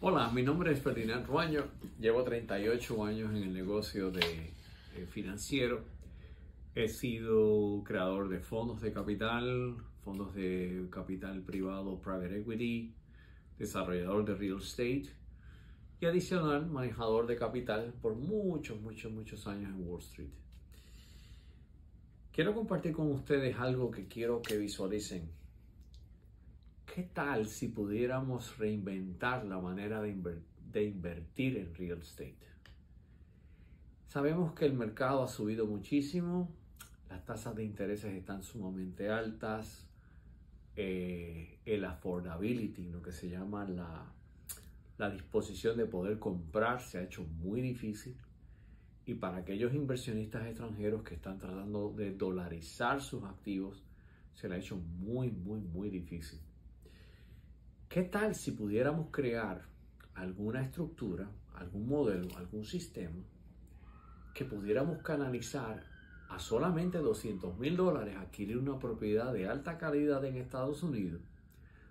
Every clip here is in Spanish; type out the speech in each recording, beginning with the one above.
Hola, mi nombre es Ferdinand Ruaño, llevo 38 años en el negocio financiero. He sido creador de fondos de capital privado, private equity, desarrollador de real estate y adicional manejador de capital por muchos años en Wall Street. Quiero compartir con ustedes algo que quiero que visualicen. ¿Qué tal si pudiéramos reinventar la manera de invertir en real estate? Sabemos que el mercado ha subido muchísimo, las tasas de intereses están sumamente altas, el affordability, lo que se llama la disposición de poder comprar, se ha hecho muy difícil. Y para aquellos inversionistas extranjeros que están tratando de dolarizar sus activos, se le ha hecho muy difícil. ¿Qué tal si pudiéramos crear alguna estructura, algún modelo, algún sistema que pudiéramos canalizar a solamente $200,000 adquirir una propiedad de alta calidad en Estados Unidos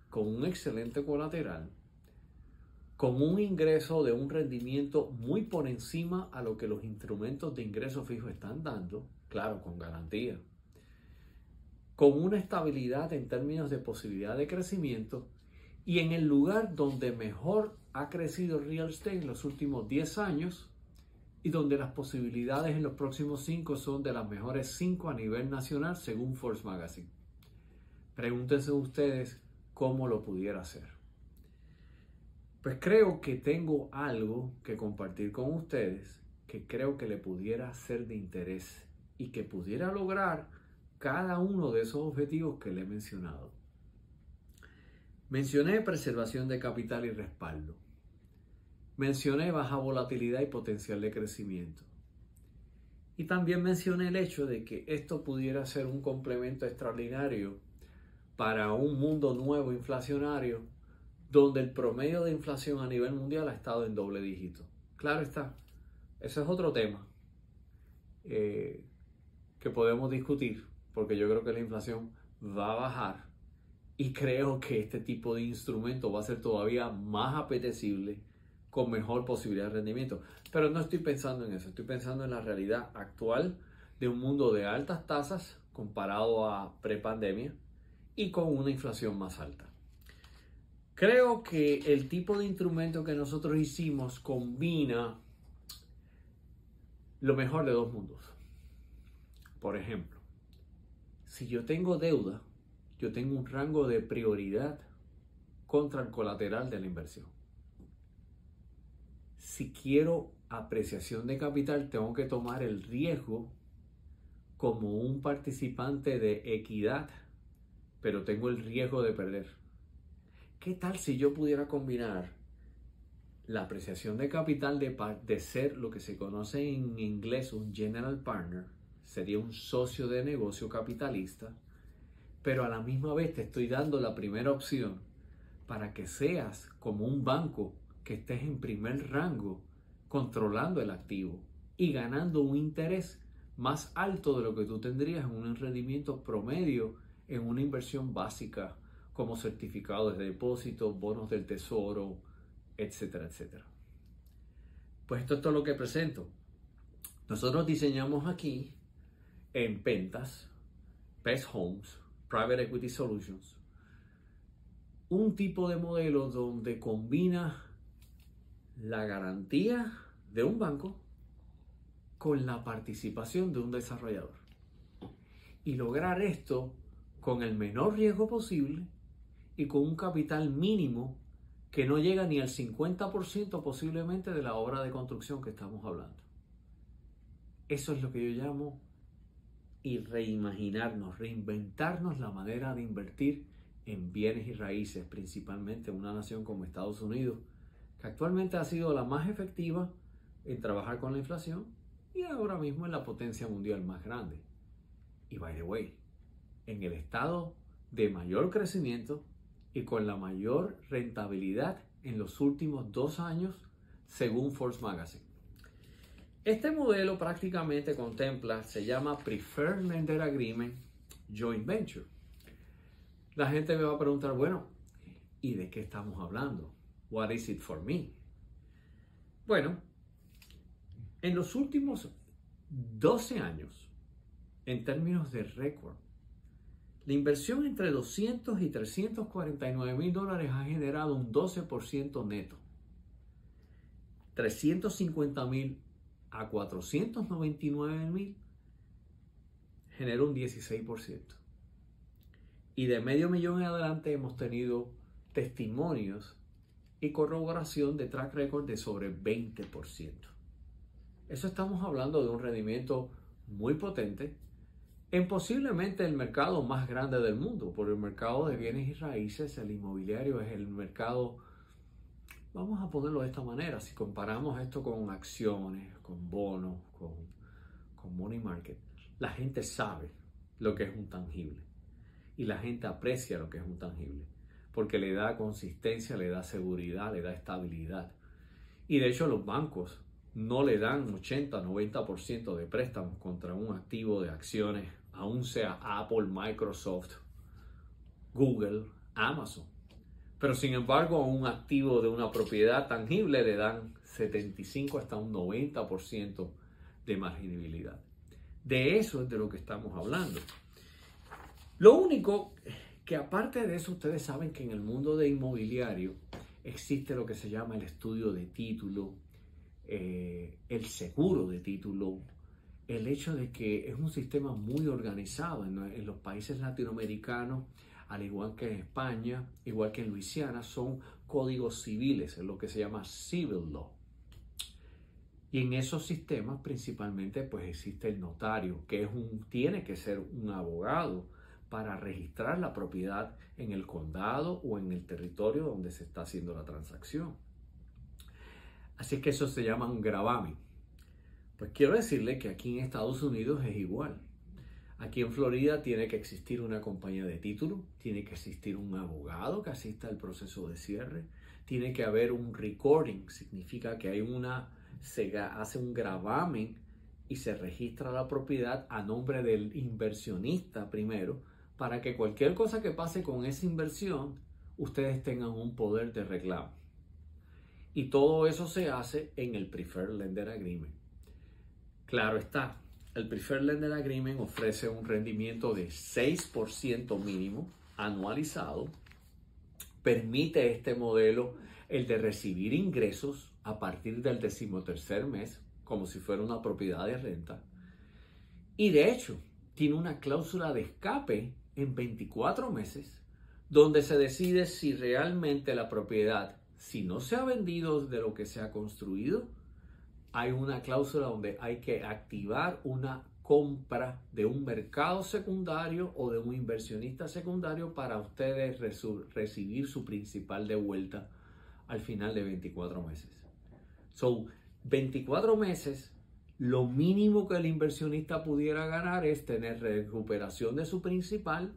con un excelente colateral, con un ingreso de un rendimiento muy por encima a lo que los instrumentos de ingreso fijo están dando, claro, con garantía, con una estabilidad en términos de posibilidad de crecimiento y en el lugar donde mejor ha crecido el real estate en los últimos 10 años y donde las posibilidades en los próximos 5 son de las mejores 5 a nivel nacional según Forbes Magazine. Pregúntense ustedes cómo lo pudiera hacer. Pues creo que tengo algo que compartir con ustedes que creo que le pudiera ser de interés y que pudiera lograr cada uno de esos objetivos que le he mencionado. Mencioné preservación de capital y respaldo. Mencioné baja volatilidad y potencial de crecimiento. Y también mencioné el hecho de que esto pudiera ser un complemento extraordinario para un mundo nuevo inflacionario donde el promedio de inflación a nivel mundial ha estado en doble dígito. Claro está, ese es otro tema que podemos discutir porque yo creo que la inflación va a bajar. Y creo que este tipo de instrumento va a ser todavía más apetecible con mejor posibilidad de rendimiento. Pero no estoy pensando en eso, estoy pensando en la realidad actual de un mundo de altas tasas comparado a prepandemia y con una inflación más alta. Creo que el tipo de instrumento que nosotros hicimos combina lo mejor de dos mundos. Por ejemplo, si yo tengo deuda, yo tengo un rango de prioridad contra el colateral de la inversión. Si quiero apreciación de capital, tengo que tomar el riesgo como un participante de equidad, pero tengo el riesgo de perder. ¿Qué tal si yo pudiera combinar la apreciación de capital de ser lo que se conoce en inglés un general partner, sería un socio de negocio capitalista, pero a la misma vez te estoy dando la primera opción para que seas como un banco que estés en primer rango controlando el activo y ganando un interés más alto de lo que tú tendrías en un rendimiento promedio en una inversión básica como certificados de depósito, bonos del tesoro, etcétera. Pues esto es todo lo que presento. Nosotros diseñamos aquí en Pentas, Best Homes, Private Equity Solutions, un tipo de modelo donde combina la garantía de un banco con la participación de un desarrollador. Y lograr esto con el menor riesgo posible y con un capital mínimo que no llega ni al 50% posiblemente de la obra de construcción que estamos hablando. Eso es lo que yo llamo reinventarnos la manera de invertir en bienes y raíces, principalmente en una nación como Estados Unidos, que actualmente ha sido la más efectiva en trabajar con la inflación y ahora mismo es la potencia mundial más grande. Y by the way, en el estado de mayor crecimiento y con la mayor rentabilidad en los últimos 2 años, según Forbes Magazine. Este modelo prácticamente contempla, se llama Preferred Lender Agreement Joint Venture. La gente me va a preguntar, bueno, ¿y de qué estamos hablando? What is it for me? Bueno, en los últimos 12 años, en términos de récord, la inversión entre 200 y 349 mil dólares ha generado un 12% neto. 350 mil a 499 mil generó un 16%. Y de medio millón en adelante hemos tenido testimonios y corroboración de track record de sobre 20%. Eso estamos hablando de un rendimiento muy potente en posiblemente el mercado más grande del mundo. Por el mercado de bienes y raíces, el inmobiliario es el mercado, vamos a ponerlo de esta manera, si comparamos esto con acciones, con bonos, con money market, la gente sabe lo que es un tangible y la gente aprecia lo que es un tangible porque le da consistencia, le da seguridad, le da estabilidad. Y de hecho los bancos no le dan 80-90% de préstamos contra un activo de acciones, aún sea Apple, Microsoft, Google, Amazon. Pero sin embargo, a un activo de una propiedad tangible le dan 75 hasta un 90% de marginabilidad. De eso es de lo que estamos hablando. Lo único que aparte de eso, ustedes saben que en el mundo de inmobiliario existe lo que se llama el estudio de título, el seguro de título, el hecho de que es un sistema muy organizado en los países latinoamericanos, al igual que en España, igual que en Luisiana, son códigos civiles, es lo que se llama civil law. Y en esos sistemas principalmente pues existe el notario, que tiene que ser un abogado para registrar la propiedad en el condado o en el territorio donde se está haciendo la transacción. Así que eso se llama un gravamen. Pues quiero decirle que aquí en Estados Unidos es igual. Aquí en Florida tiene que existir una compañía de título, tiene que existir un abogado que asista al proceso de cierre, tiene que haber un recording, significa que se hace un gravamen y se registra la propiedad a nombre del inversionista primero, para que cualquier cosa que pase con esa inversión, ustedes tengan un poder de reclamo. Y todo eso se hace en el Preferred Lender Agreement. Claro está, el Preferred Lender Agreement ofrece un rendimiento de 6% mínimo anualizado. Permite este modelo el de recibir ingresos a partir del 13º mes, como si fuera una propiedad de renta. Y de hecho, tiene una cláusula de escape en 24 meses, donde se decide si realmente la propiedad, si no se ha vendido de lo que se ha construido, hay una cláusula donde hay que activar una compra de un mercado secundario o de un inversionista secundario para ustedes recibir su principal de vuelta al final de 24 meses. Son 24 meses. Lo mínimo que el inversionista pudiera ganar es tener recuperación de su principal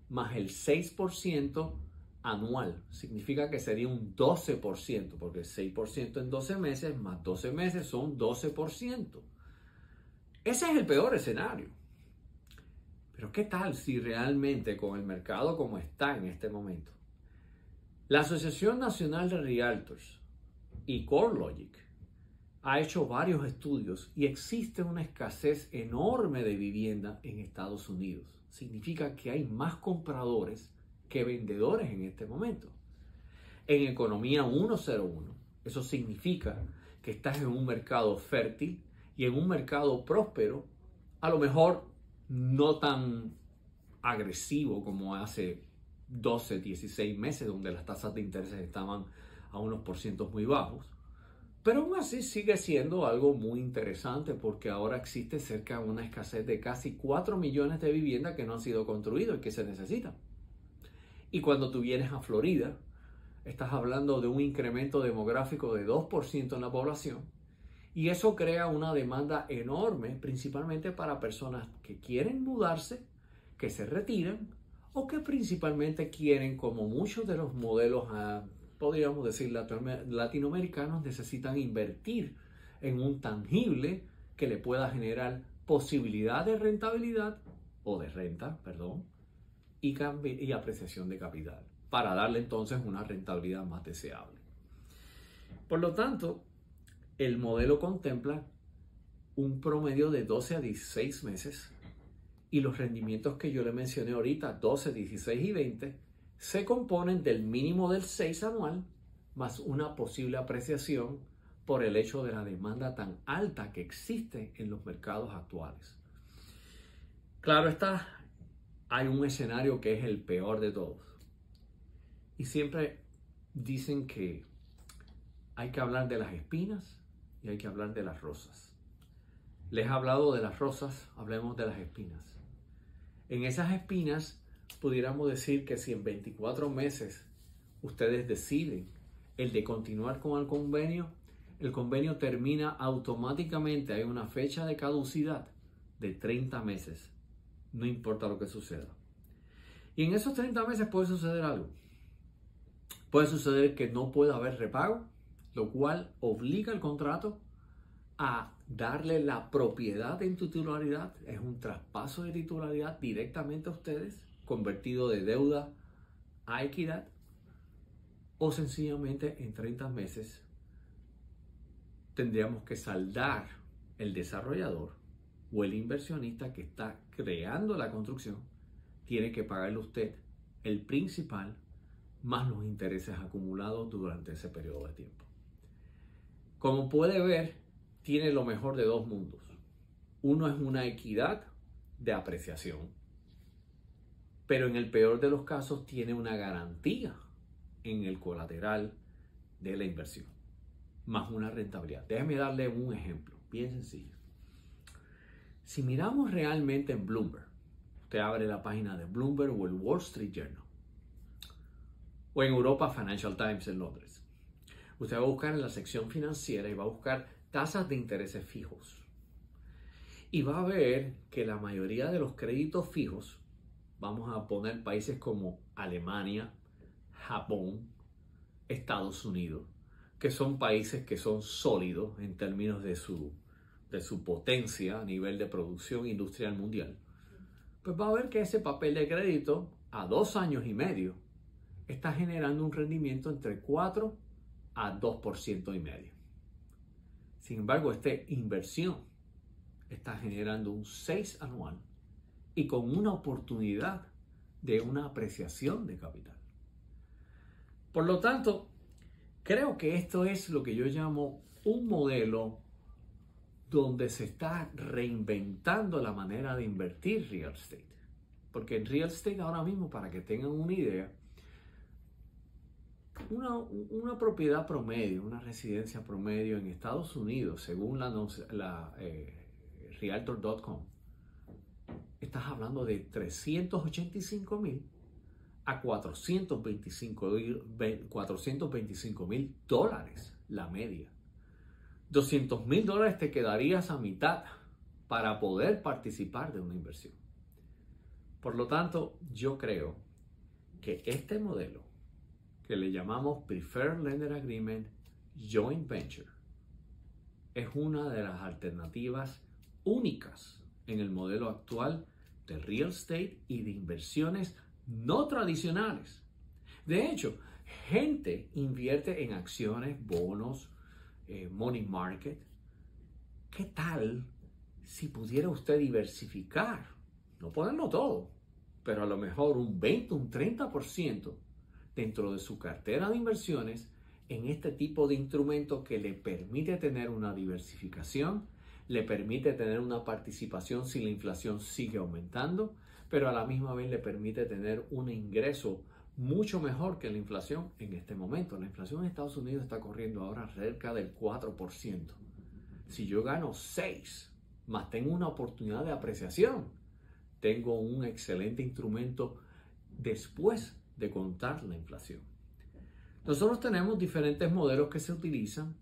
más el 6% anual. Significa que sería un 12%, porque 6% en 12 meses más 12 meses son 12%. Ese es el peor escenario. Pero ¿qué tal si realmente con el mercado como está en este momento? La Asociación Nacional de Realtors y CoreLogic ha hecho varios estudios y existe una escasez enorme de vivienda en Estados Unidos. Significa que hay más compradores que vendedores en este momento. En economía 101, eso significa que estás en un mercado fértil y en un mercado próspero, a lo mejor no tan agresivo como hace 12, 16 meses, donde las tasas de interés estaban a unos porcientos muy bajos. Pero aún así sigue siendo algo muy interesante porque ahora existe cerca de una escasez de casi 4 millones de viviendas que no han sido construidas y que se necesitan. Y cuando tú vienes a Florida, estás hablando de un incremento demográfico de 2% en la población y eso crea una demanda enorme, principalmente para personas que quieren mudarse, que se retiran o que principalmente quieren, como muchos de los modelos podríamos decir latinoamericanos, necesitan invertir en un tangible que le pueda generar posibilidad de rentabilidad o de renta, perdón, y apreciación de capital para darle entonces una rentabilidad más deseable. Por lo tanto, el modelo contempla un promedio de 12 a 16 meses y los rendimientos que yo le mencioné ahorita, 12, 16 y 20, se componen del mínimo del 6 anual más una posible apreciación por el hecho de la demanda tan alta que existe en los mercados actuales. Claro está, hay un escenario que es el peor de todos. Y siempre dicen que hay que hablar de las espinas y hay que hablar de las rosas. Les he hablado de las rosas, hablemos de las espinas. En esas espinas pudiéramos decir que si en 24 meses ustedes deciden el de continuar con el convenio termina automáticamente. Hay una fecha de caducidad de 30 meses, no importa lo que suceda. Y en esos 30 meses puede suceder algo. Puede suceder que no pueda haber repago, lo cual obliga al contrato a darle la propiedad en titularidad. Es un traspaso de titularidad directamente a ustedes, convertido de deuda a equidad, o sencillamente en 30 meses tendríamos que saldar el desarrollador o el inversionista que está creando la construcción, tiene que pagarle a usted el principal más los intereses acumulados durante ese periodo de tiempo. Como puede ver, tiene lo mejor de dos mundos. Uno es una equidad de apreciación, pero en el peor de los casos tiene una garantía en el colateral de la inversión, más una rentabilidad. Déjeme darle un ejemplo bien sencillo. Si miramos realmente en Bloomberg, usted abre la página de Bloomberg o el Wall Street Journal, o en Europa Financial Times en Londres, usted va a buscar en la sección financiera y va a buscar tasas de intereses fijos. Y va a ver que la mayoría de los créditos fijos, vamos a poner países como Alemania, Japón, Estados Unidos, que son países que son sólidos en términos de su potencia a nivel de producción industrial mundial, pues va a ver que ese papel de crédito a 2 años y medio está generando un rendimiento entre 4 a 2% y medio. Sin embargo, esta inversión está generando un 6 anual y con una oportunidad de una apreciación de capital. Por lo tanto, creo que esto es lo que yo llamo un modelo donde se está reinventando la manera de invertir real estate. Porque en real estate ahora mismo, para que tengan una idea, una propiedad promedio, una residencia promedio en Estados Unidos, según Realtor.com, estás hablando de $385,000 a $425,000 la media. $200,000 te quedarías a mitad para poder participar de una inversión. Por lo tanto, yo creo que este modelo que le llamamos Preferred Lender Agreement Joint Venture es una de las alternativas únicas en el modelo actual de real estate y de inversiones no tradicionales. De hecho, gente invierte en acciones, bonos, money market. ¿Qué tal si pudiera usted diversificar? No ponerlo todo, pero a lo mejor un 20, un 30% dentro de su cartera de inversiones en este tipo de instrumentos que le permite tener una diversificación, le permite tener una participación si la inflación sigue aumentando, pero a la misma vez le permite tener un ingreso mucho mejor que la inflación en este momento. La inflación en Estados Unidos está corriendo ahora cerca del 4%. Si yo gano 6, más tengo una oportunidad de apreciación, tengo un excelente instrumento después de contar la inflación. Nosotros tenemos diferentes modelos que se utilizan,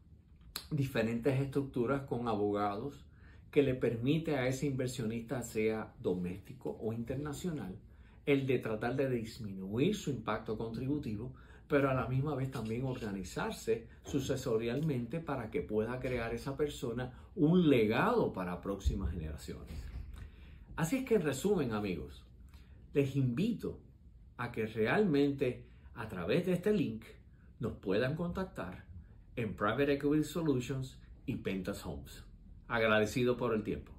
diferentes estructuras con abogados que le permite a ese inversionista, sea doméstico o internacional, el de tratar de disminuir su impacto contributivo, pero a la misma vez también organizarse sucesorialmente para que pueda crear esa persona un legado para próximas generaciones. Así es que, en resumen, amigos, les invito a que realmente a través de este link nos puedan contactar en Private Equity Solutions y Pentas Homes. Agradecido por el tiempo.